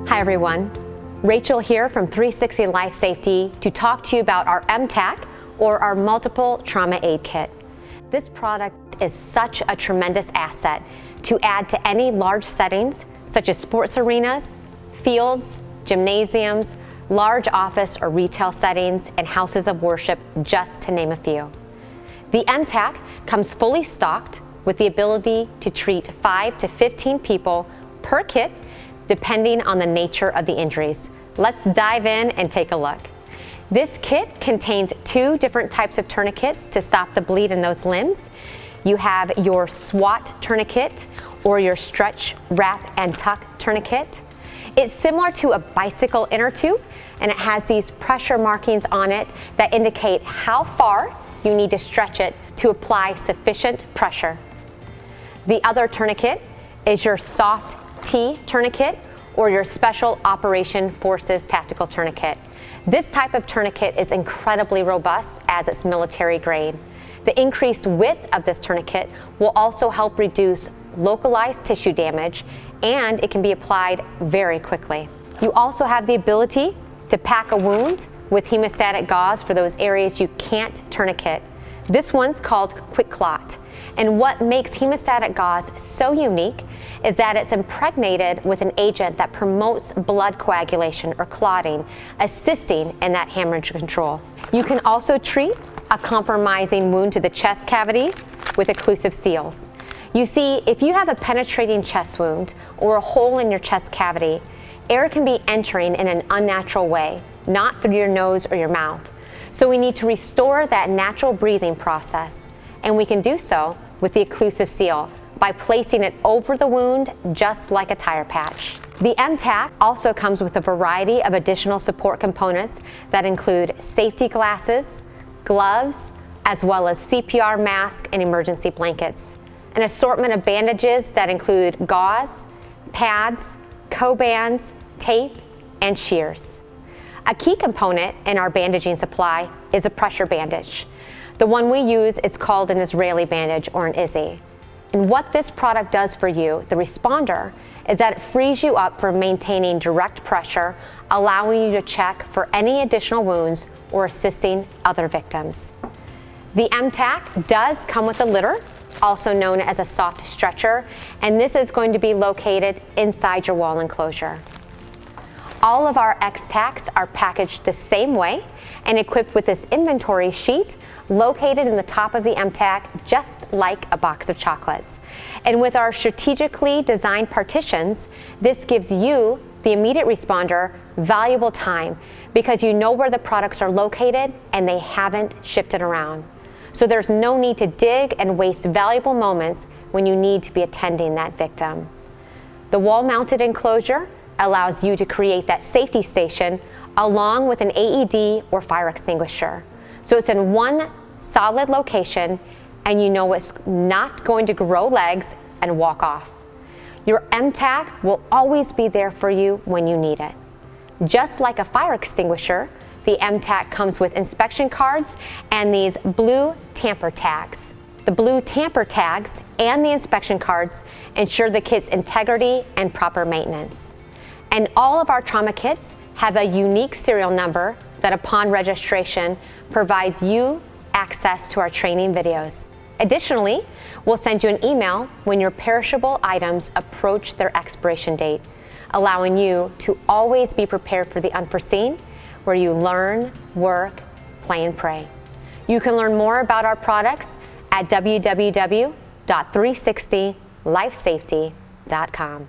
Hi everyone, Rachel here from 360 Life Safety to talk to you about our mTAK, or our Multiple Trauma Aid Kit. This product is such a tremendous asset to add to any large settings such as sports arenas, fields, gymnasiums, large office or retail settings, and houses of worship, just to name a few. The mTAK comes fully stocked with the ability to treat 5 to 15 people per kit, depending on the nature of the injuries. Let's dive in and take a look. This kit contains 2 different types of tourniquets to stop the bleed in those limbs. You have your SWAT tourniquet, or your stretch, wrap, and tuck tourniquet. It's similar to a bicycle inner tube, and it has these pressure markings on it that indicate how far you need to stretch it to apply sufficient pressure. The other tourniquet is your soft T tourniquet, or your Special Operation Forces Tactical Tourniquet. This type of tourniquet is incredibly robust as it's military grade. The increased width of this tourniquet will also help reduce localized tissue damage, and it can be applied very quickly. You also have the ability to pack a wound with hemostatic gauze for those areas you can't tourniquet. This one's called Quick Clot. And what makes hemostatic gauze so unique is that it's impregnated with an agent that promotes blood coagulation or clotting, assisting in that hemorrhage control. You can also treat a compromising wound to the chest cavity with occlusive seals. You see, if you have a penetrating chest wound or a hole in your chest cavity, air can be entering in an unnatural way, not through your nose or your mouth. So we need to restore that natural breathing process, and we can do so with the occlusive seal by placing it over the wound just like a tire patch. The mTAK also comes with a variety of additional support components that include safety glasses, gloves, as well as CPR masks and emergency blankets. An assortment of bandages that include gauze, pads, co-bands, tape, and shears. A key component in our bandaging supply is a pressure bandage. The one we use is called an Israeli bandage, or an IZZY. And what this product does for you, the responder, is that it frees you up for maintaining direct pressure, allowing you to check for any additional wounds or assisting other victims. The mTAK does come with a litter, also known as a soft stretcher, and this is going to be located inside your wall enclosure. All of our X-TAKs are packaged the same way and equipped with this inventory sheet located in the top of the mTAK, just like a box of chocolates. And with our strategically designed partitions, this gives you, the immediate responder, valuable time because you know where the products are located and they haven't shifted around. So there's no need to dig and waste valuable moments when you need to be attending that victim. The wall-mounted enclosure allows you to create that safety station along with an AED or fire extinguisher. So it's in one solid location, and you know it's not going to grow legs and walk off. Your mTAK will always be there for you when you need it. Just like a fire extinguisher, the mTAK comes with inspection cards and these blue tamper tags. The blue tamper tags and the inspection cards ensure the kit's integrity and proper maintenance. And all of our trauma kits have a unique serial number that, upon registration, provides you access to our training videos. Additionally, we'll send you an email when your perishable items approach their expiration date, allowing you to always be prepared for the unforeseen, where you learn, work, play, and pray. You can learn more about our products at www.360lifesafety.com.